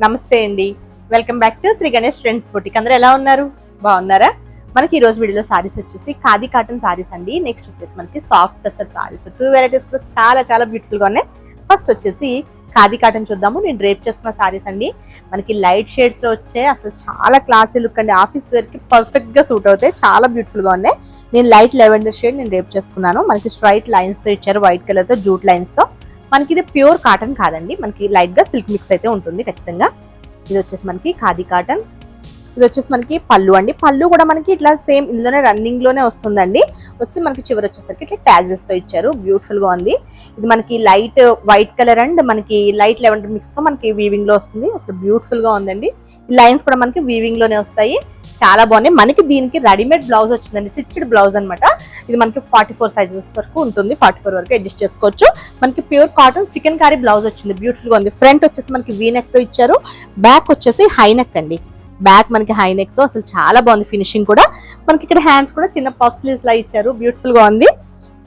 నమస్తే అండి. Welcome back to Sri Ganesh Trends Boutique. అందరూ ఎలా ఉన్నారు? బాగున్నారా? మనకి ఈ రోజు వీడియోలో సారీస్ వచ్చేసి ఖాదీ కాటన్ సారీస్ అండి. నెక్స్ట్ వచ్చేసి మనకి సాఫ్ట్ టసర్ సారీస్, 2 వెరైటీస్ కూడా చాలా చాలా బ్యూటిఫుల్ గా ఉన్నాయి. ఫస్ట్ వచ్చేసి ఖాదీ కాటన్ చూద్దాము. నేను డ్రేప్ చేసుకున్న సారీస్ అండి. మనకి లైట్ షేడ్స్ లో వచ్చే అసలు చాలా క్లాసీ లుక్ అండి. ఆఫీస్ వేర్ కి పర్ఫెక్ట్ గా సూట్ అవుతాయి. చాలా బ్యూటిఫుల్ గా ఉన్నాయి. నేను లైట్ లెవెండర్ షేడ్ నేను డ్రేప్ చేసుకున్నాను. మనకి స్ట్రైట్ లైన్స్ తో ఇచ్చారు, వైట్ కలర్ తో జూట్ లైన్స్ తో. మనకి ఇది ప్యూర్ కాటన్ కాదండి, మనకి లైట్ గా సిల్క్ మిక్స్ అయితే ఉంటుంది ఖచ్చితంగా. ఇది వచ్చేసి మనకి ఖాదీ కాటన్. ఇది వచ్చేసి మనకి పళ్ళు అండి. పళ్ళు కూడా మనకి ఇట్లా సేమ్ ఇందులోనే రన్నింగ్ లోనే వస్తుందండి. వస్తే మనకి చివరి వచ్చేసరికి ఇట్లా ట్యాజెస్ తో ఇచ్చారు, బ్యూటిఫుల్ గా ఉంది. ఇది మనకి లైట్ వైట్ కలర్ అండ్ మనకి లైట్ లెవెండర్ మిక్స్ తో మనకి వీవింగ్ లో వస్తుంది. అసలు బ్యూటిఫుల్ గా ఉందండి. ఈ లైన్స్ కూడా మనకి వీవింగ్ లోనే వస్తాయి, చాలా బాగున్నాయి. మనకి దీనికి రెడీమేడ్ బ్లౌజ్ వచ్చిందండి, స్టిచ్డ్ బ్లౌజ్ అనమాట. ఇది మనకి 44 సైజెస్ వరకు ఉంటుంది, 44 వరకు అడ్జస్ట్ చేసుకోవచ్చు. మనకి pure cotton chikankari blouse వచ్చింది, బ్యూటిఫుల్ గా ఉంది. ఫ్రంట్ వచ్చేసి మనకి వీ నెక్ తో ఇచ్చారు, బ్యాక్ వచ్చేసి హై నెక్ అండి. బ్యాక్ మనకి హై నెక్ తో అసలు చాలా బాగుంది ఫినిషింగ్ కూడా. మనకి ఇక్కడ హ్యాండ్స్ కూడా చిన్న పఫ్ స్లీవ్స్ లా ఇచ్చారు, బ్యూటిఫుల్ గా ఉంది.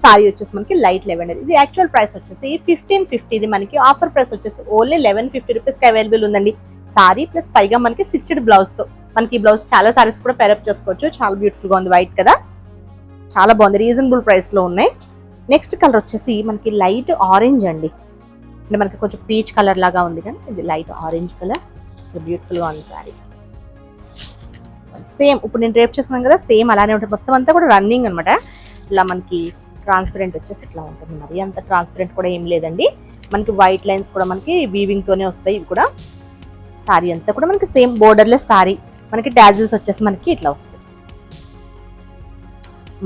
సారీ వచ్చేసి మనకి లైట్ లెవెండర్. ఇది యాక్చువల్ ప్రైస్ వచ్చేసి 1550. ఇది మనకి ఆఫర్ ప్రైస్ వచ్చేసి ఓన్లీ 1150 రూపీస్ కి అవైలబుల్ ఉందండి. సారీ ప్లస్ పైగా మనకి స్టిచ్డ్ బ్లౌజ్ తో. మనకి ఈ బ్లౌజ్ చాలా సారీస్ కూడా పేరప్ చేసుకోవచ్చు. చాలా బ్యూటిఫుల్ గా ఉంది, వైట్ కదా, చాలా బాగుంది. రీజనబుల్ ప్రైస్ లో ఉన్నాయి. నెక్స్ట్ కలర్ వచ్చేసి మనకి లైట్ ఆరెంజ్ అండి. అంటే మనకి కొంచెం పీచ్ కలర్ లాగా ఉంది, కానీ ఇది light orange colour. So beautiful గా ఉంది సారీ. సేమ్ ఇప్పుడు నేను డ్రేప్ చేసుకున్నాను కదా, సేమ్ అలానే ఉంటుంది. మొత్తం అంతా కూడా రన్నింగ్ అనమాట. ఇలా మనకి ట్రాన్స్పరెంట్ వచ్చేసి ఇట్లా ఉంటుంది. మరి అంత ట్రాన్స్పరెంట్ కూడా ఏం లేదండి. మనకి వైట్ లైన్స్ కూడా మనకి వీవింగ్ తోనే వస్తాయి. ఇవి కూడా సారీ అంతా కూడా మనకి సేమ్ బోర్డర్లెస్ సారీ. మనకి టాజిల్స్ వచ్చేసి మనకి ఇట్లా వస్తాయి.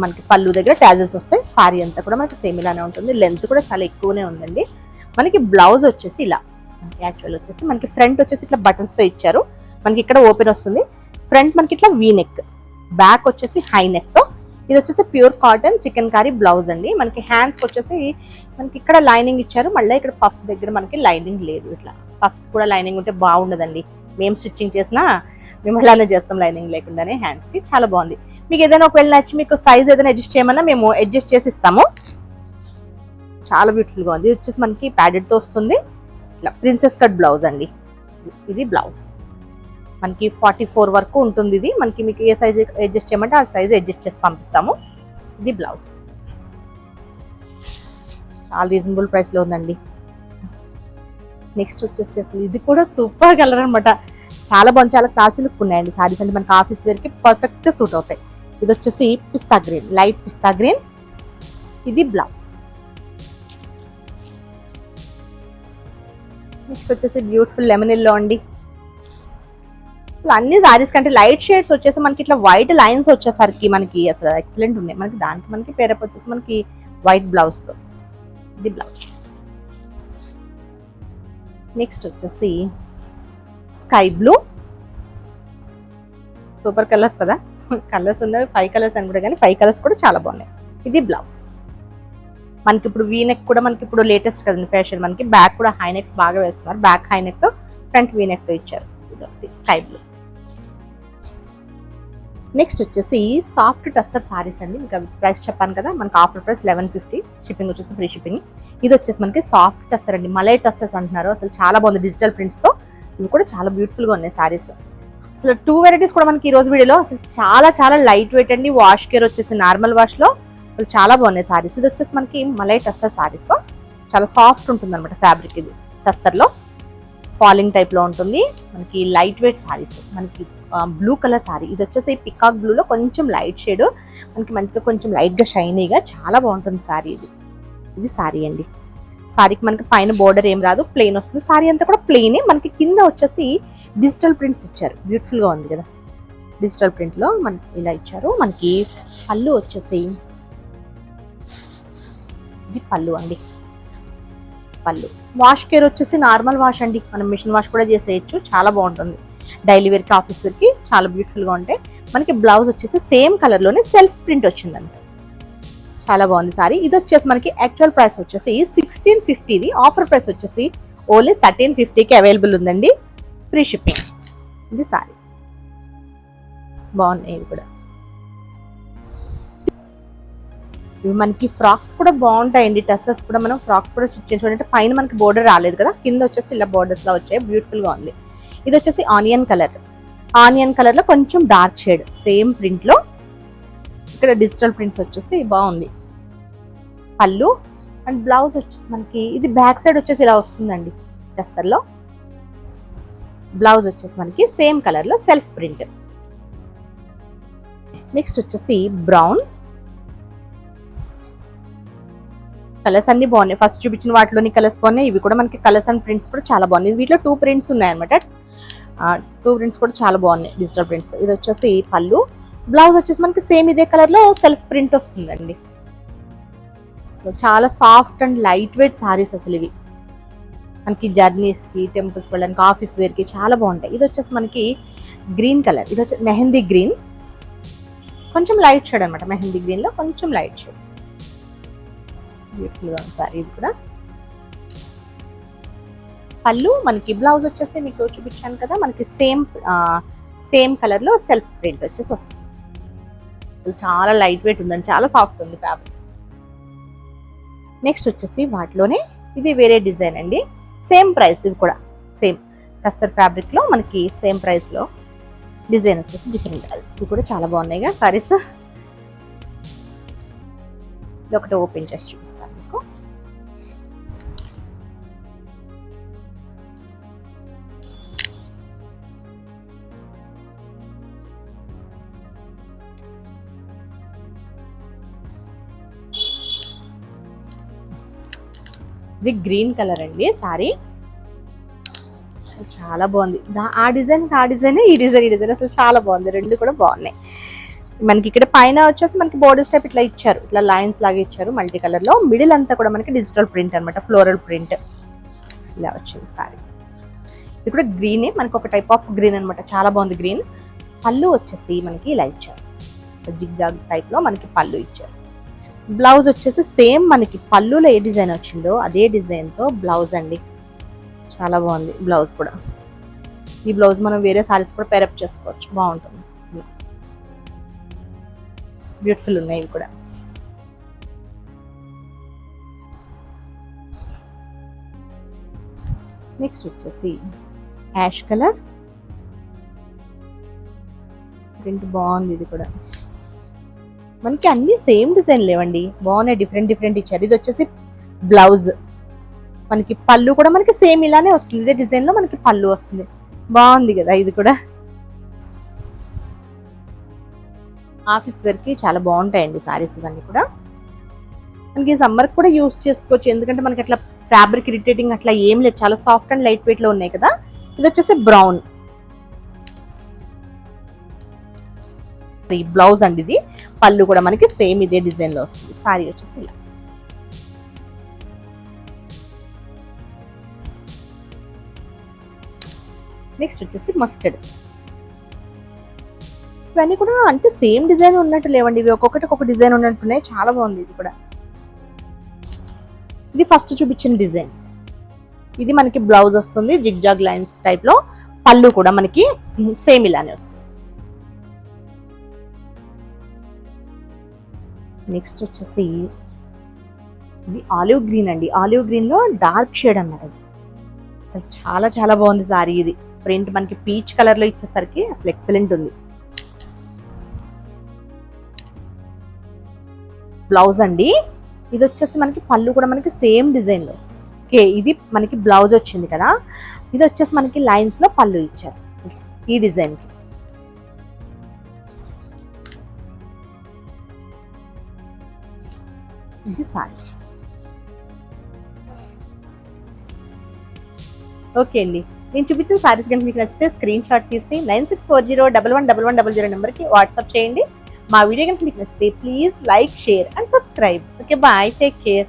మనకి పళ్ళు దగ్గర టాజిల్స్ వస్తాయి. సారీ అంతా కూడా మనకి సేమ్ ఇలానే ఉంటుంది. లెంత్ కూడా చాలా ఎక్కువనే ఉందండి. మనకి బ్లౌజ్ వచ్చేసి ఇలా, యాక్చువల్ వచ్చేసి మనకి ఫ్రంట్ వచ్చేసి ఇట్లా బటన్స్ తో ఇచ్చారు. మనకి ఇక్కడ ఓపెన్ వస్తుంది. ఫ్రంట్ మనకి ఇట్లా వీ నెక్, బ్యాక్ వచ్చేసి హై నెక్ తో. ఇది వచ్చేసి pure cotton chikankari blouse అండి. మనకి హ్యాండ్స్ వచ్చేసి మనకి ఇక్కడ లైనింగ్ ఇచ్చారు, మళ్ళీ ఇక్కడ పఫ్ దగ్గర మనకి లైనింగ్ లేదు. ఇట్లా పఫ్ కూడా లైనింగ్ ఉంటే బాగుండదండి. మేము స్టిచ్చింగ్ చేసినా మేము అలానే చేస్తాం, లైనింగ్ లేకుండానే హ్యాండ్స్ కి. చాలా బాగుంది. మీకు ఏదైనా ఒకవేళ నచ్చి మీకు సైజ్ ఏదైనా అడ్జస్ట్ చేయమన్నా మేము అడ్జస్ట్ చేసి ఇస్తాము. చాలా బ్యూటిఫుల్ గా ఉంది. ఇది వచ్చేసి మనకి ప్యాడెడ్ తో వస్తుంది. ఇట్లా ప్రిన్సెస్ కట్ బ్లౌజ్ అండి. ఇది బ్లౌజ్ మనకి 44 వరకు ఉంటుంది. ఇది మనకి మీకు ఏ సైజ్ అడ్జస్ట్ చేయమంటే ఆ సైజ్ అడ్జస్ట్ చేసి పంపిస్తాము. ఇది బ్లౌజ్ చాలా రీజనబుల్ ప్రైస్ లో ఉందండి. నెక్స్ట్ వచ్చేసి అసలు ఇది కూడా సూపర్ కలర్ అనమాట. చాలా బాగుంది, చాలా క్లాసీ లుక్ ఉన్నాయండి సారీస్. అంటే మనకి ఆఫీస్ వేర్ కి పర్ఫెక్ట్ గా సూట్ అవుతాయి. ఇది వచ్చేసి పిస్తా గ్రీన్, లైట్ పిస్తా గ్రీన్. ఇది బ్లౌజ్. నెక్స్ట్ వచ్చేసి బ్యూటిఫుల్ లెమన్ ఎల్లో అండి. అన్ని సారీస్ కంటే లైట్ షేడ్స్ వచ్చేసి మనకి ఇట్లా వైట్ లైన్స్ వచ్చేసరికి మనకి అసలు ఎక్సలెంట్ ఉన్నాయి. మనకి దానికి మనకి పేరప్ వచ్చేసి మనకి వైట్ బ్లౌజ్ తో. ఇది బ్లౌజ్. నెక్స్ట్ వచ్చేసి స్కై బ్లూ. సూపర్ కలర్స్ కదా, కలర్స్ ఉన్నవి 5 కలర్స్ అని కూడా, కానీ 5 కలర్స్ కూడా చాలా బాగున్నాయి. ఇది బ్లౌజ్. మనకి ఇప్పుడు వీ నెక్ కూడా మనకి ఇప్పుడు లేటెస్ట్ కదండి ఫ్యాషన్. మనకి బ్యాక్ కూడా హై నెక్స్ బాగా వేస్తున్నారు. బ్యాక్ హై నెక్ తో, ఫ్రంట్ వీ నెక్ తో ఇచ్చారు. ఇది స్కై బ్లూ. నెక్స్ట్ వచ్చేసి సాఫ్ట్ టస్సర్ సారీస్ అండి. ఇంకా ప్రైస్ చెప్పాను కదా, మనకి ఆఫర్ ప్రైస్ 1150. షిప్పింగ్ వచ్చేసి ఫ్రీ షిప్పింగ్. ఇది వచ్చేసి మనకి సాఫ్ట్ టస్సర్ అండి. మలై టస్సర్స్ అంటున్నారు. అసలు చాలా బాగుంది డిజిటల్ ప్రింట్స్ తో. ఇవి కూడా చాలా బ్యూటిఫుల్ గా ఉన్నాయి సారీస్. అసలు 2 వెరైటీస్ కూడా మనకి ఈ రోజు వీడియోలో అసలు చాలా చాలా లైట్ వెయిట్ అండి. వాష్ కేర్ వచ్చేసి నార్మల్ వాష్ లో అసలు చాలా బాగున్నాయి సారీస్. ఇది వచ్చేసి మనకి మలై టస్సర్ సారీస్. చాలా సాఫ్ట్ ఉంటుంది అనమాట ఫ్యాబ్రిక్. ఇది టస్సర్ లో ఫాలింగ్ టైప్ లో ఉంటుంది. మనకి లైట్ వెయిట్ సారీస్. మనకి బ్లూ కలర్ సారీ. ఇది వచ్చేసి పికాక్ బ్లూ లో కొంచెం లైట్ షేడ్, మనకి మంచిగా కొంచెం లైట్ గా షైనీగా చాలా బాగుంటుంది సారీ. ఇది సారీ అండి. సారీకి మనకి పైన బోర్డర్ ఏం రాదు, ప్లెయిన్ వస్తుంది. సారీ అంతా కూడా ప్లెయినే. మనకి కింద వచ్చేసి డిజిటల్ ప్రింట్స్ ఇచ్చారు, బ్యూటిఫుల్ గా ఉంది కదా. డిజిటల్ ప్రింట్ లో మనకి ఇలా ఇచ్చారు. మనకి పళ్ళు వచ్చేసి ఇది పళ్ళు అండి. పళ్ళు వాష్ కేర్ వచ్చేసి నార్మల్ వాష్ అండి. మనం మిషన్ వాష్ కూడా చేసేయచ్చు, చాలా బాగుంటుంది. డైలీ వేర్ కి ఆఫీస్ వేర్ కి చాలా బ్యూటిఫుల్ గా ఉంటాయి. మనకి బ్లౌజ్ వచ్చేసి సేమ్ కలర్ లోనే సెల్ఫ్ ప్రింట్ వచ్చిందంట. చాలా బాగుంది సారీ. ఇది వచ్చేసి మనకి యాక్చువల్ ప్రైస్ వచ్చేసి 1650. ఇది ఆఫర్ ప్రైస్ వచ్చేసి ఓన్లీ 1350కి అవైలబుల్ ఉందండి, ఫ్రీ షిప్పింగ్. ఇది సారీ బాగున్నాయి. ఇవి కూడా ఇవి మనకి ఫ్రాక్స్ కూడా బాగుంటాయండి. టసర్స్ కూడా మనం ఫ్రాక్స్ కూడా స్టిచ్ చేసుకోవాలంటే పైన మనకి బోర్డర్ రాలేదు కదా, కింద వచ్చేసి ఇలా బోర్డర్స్ లా వచ్చాయి, బ్యూటిఫుల్ గా ఉంది. ఇది వచ్చేసి ఆనియన్ కలర్ లో కొంచెం డార్క్ షేడ్, సేమ్ ప్రింట్ లో ఇక్కడ డిజిటల్ ప్రింట్స్ వచ్చేసి బాగుంది. పళ్ళు అండ్ బ్లౌజ్ వచ్చేసి మనకి ఇది బ్యాక్ సైడ్ వచ్చేసి ఇలా వస్తుందండి టస్సర్లో. బ్లౌజ్ వచ్చేసి మనకి సేమ్ కలర్ లో సెల్ఫ్ ప్రింట్. నెక్స్ట్ వచ్చేసి బ్రౌన్. కలర్స్ అన్ని బాగున్నాయి, ఫస్ట్ చూపించిన వాటిలోని కలర్స్ బాగున్నాయి, ఇవి కూడా మనకి కలర్స్ అండ్ ప్రింట్స్ కూడా చాలా బాగున్నాయి. వీటిలో 2 ప్రింట్స్ ఉన్నాయి అనమాట, 2 ప్రింట్స్ కూడా చాలా బాగున్నాయి డిజిటల్ ప్రింట్స్. ఇది వచ్చేసి పళ్ళు, బ్లౌజ్ వచ్చేసి మనకి సేమ్ ఇదే కలర్ లో సెల్ఫ్ ప్రింట్ వస్తుందండి. సో చాలా soft and light weight saris అసలు ఇవి, మనకి జర్నీస్ కి, టెంపుల్స్ వెళ్ళడానికి, ఆఫీస్ వేర్ కి చాలా బాగుంటాయి. ఇది వచ్చేసి మనకి గ్రీన్ కలర్, ఇది వచ్చేసి మెహందీ గ్రీన్, కొంచెం లైట్ షేడ్ అనమాట, మెహందీ గ్రీన్ లో కొంచెం లైట్ షేడ్. బ్యూటిఫుల్ గా ఉంది సారీ ఇది కూడా. పళ్ళు మనకి, బ్లౌజ్ వచ్చేసి మీకు చూపించాను కదా మనకి సేమ్ కలర్ లో సెల్ఫ్ ప్రింట్ వచ్చేసి వస్తుంది. చాలా లైట్ వెయిట్ ఉందండి, చాలా సాఫ్ట్ ఉంది ఫ్యాబ్రిక్. నెక్స్ట్ వచ్చేసి వాటిలోనే ఇది వేరే డిజైన్ అండి, సేమ్ ప్రైస్, ఇది కూడా సేమ్ టస్సర్ ఫ్యాబ్రిక్ లో మనకి సేమ్ ప్రైస్ లో డిజైన్ వచ్చేసి డిఫరెంట్. ఇది కూడా చాలా బాగున్నాయిగా సారీస్. ఇది ఒకటి ఓపెన్ చేసి చూపిస్తాను మీకు. ఇది గ్రీన్ కలర్ అండి సారీ, అసలు చాలా బాగుంది. ఆ డిజైన్ ఈ డిజైన్ అసలు చాలా బాగుంది, రెండు కూడా బాగున్నాయి. మనకి ఇక్కడ పైన వచ్చేసి మనకి బోర్డర్ టైప్ ఇట్లా ఇచ్చారు, ఇట్లా లైన్స్ లాగా ఇచ్చారు మల్టీ కలర్ లో. మిడిల్ అంతా కూడా మనకి డిజిటల్ ప్రింట్ అనమాట, ఫ్లోరల్ ప్రింట్ ఇలా వచ్చింది సారీ. ఇది కూడా గ్రీనే, మనకి ఒక టైప్ ఆఫ్ గ్రీన్ అనమాట, చాలా బాగుంది గ్రీన్. పళ్ళు వచ్చేసి మనకి ఇలా ఇచ్చారు, జిగ్ జాగ్ టైప్ లో మనకి పళ్ళు ఇచ్చారు. బ్లౌజ్ వచ్చేసి సేమ్ మనకి పళ్ళులో ఏ డిజైన్ వచ్చిందో అదే డిజైన్ తో బ్లౌజ్ అండి, చాలా బాగుంది బ్లౌజ్ కూడా. ఈ బ్లౌజ్ మనం వేరే సారీస్ కూడా పేరప్ చేసుకోవచ్చు, బాగుంటుంది. బ్యూటిఫుల్ ఉన్నాయి ఇవి కూడా. నెక్స్ట్ వచ్చేసి యాష్ కలర్ ప్రింట్ బాగుంది, ఇది కూడా మనకి అన్ని సేమ్ డిజైన్ లేవండి, బాగున్నాయి, డిఫరెంట్ ఇచ్చారు. ఇది వచ్చేసి బ్లౌజ్, మనకి పళ్ళు కూడా మనకి సేమ్ ఇలానే వస్తుంది, ఇదే డిజైన్ లో మనకి పళ్ళు వస్తుంది, బాగుంది కదా. ఇది కూడా ఆఫీస్ వేర్ కి చాలా బాగుంటాయండి సారీస్ ఇవన్నీ కూడా. మనకి సమ్మర్ కూడా యూస్ చేసుకోవచ్చు, ఎందుకంటే మనకి అట్లా ఫ్యాబ్రిక్ ఇరిటేటింగ్ అట్లా ఏం లేదు, చాలా సాఫ్ట్ అండ్ లైట్ వెయిట్ లో ఉన్నాయి కదా. ఇది వచ్చేసి బ్రౌన్ బ్లౌజ్ అండి, ఇది పళ్ళు కూడా మనకి సేమ్ ఇదే డిజైన్ లో వస్తుంది. సారీ వచ్చేసి ఇలా. నెక్స్ట్ వచ్చేసి మస్టర్డ్. ఇవన్నీ కూడా అంటే సేమ్ డిజైన్ ఉన్నట్టు లేవండి, ఇవి ఒక్కొక్కటి ఒక్కొక్క డిజైన్ ఉన్నట్టున్నాయి, చాలా బాగుంది ఇది కూడా. ఇది ఫస్ట్ చూపించిన డిజైన్, ఇది మనకి బ్లౌజ్ వస్తుంది జిగ్ జాగ్ లైన్స్ టైప్ లో, పళ్ళు కూడా మనకి సేమ్ ఇలానే వస్తుంది. నెక్స్ట్ వచ్చేసి ఇది ఆలివ్ గ్రీన్ అండి, ఆలివ్ గ్రీన్ లో డార్క్ షేడ్ అన్నమాట. అసలు చాలా బాగుంది సారీ. ఇది ప్రింట్ మనకి పీచ్ కలర్ లో ఇచ్చేసరికి అసలు ఎక్సలెంట్ ఉంది. బ్లౌజ్ అండి, ఇది వచ్చేసి మనకి పళ్ళు కూడా మనకి సేమ్ డిజైన్ లో వస్తుంది. ఓకే, ఇది మనకి బ్లౌజ్ వచ్చింది కదా, ఇది వచ్చేసి మనకి లైన్స్ లో పళ్ళు ఇచ్చారు ఈ డిజైన్ కి. ఇది సారీ. ఓకే అండి, నేను చూపించిన సారీస్ కనుక మీకు నచ్చితే స్క్రీన్ షాట్ తీసి 9640111100 నెంబర్కి వాట్సాప్ చేయండి. మా వీడియో కనుక మీకు నచ్చితే please like, share and subscribe. Okay, bye, take care.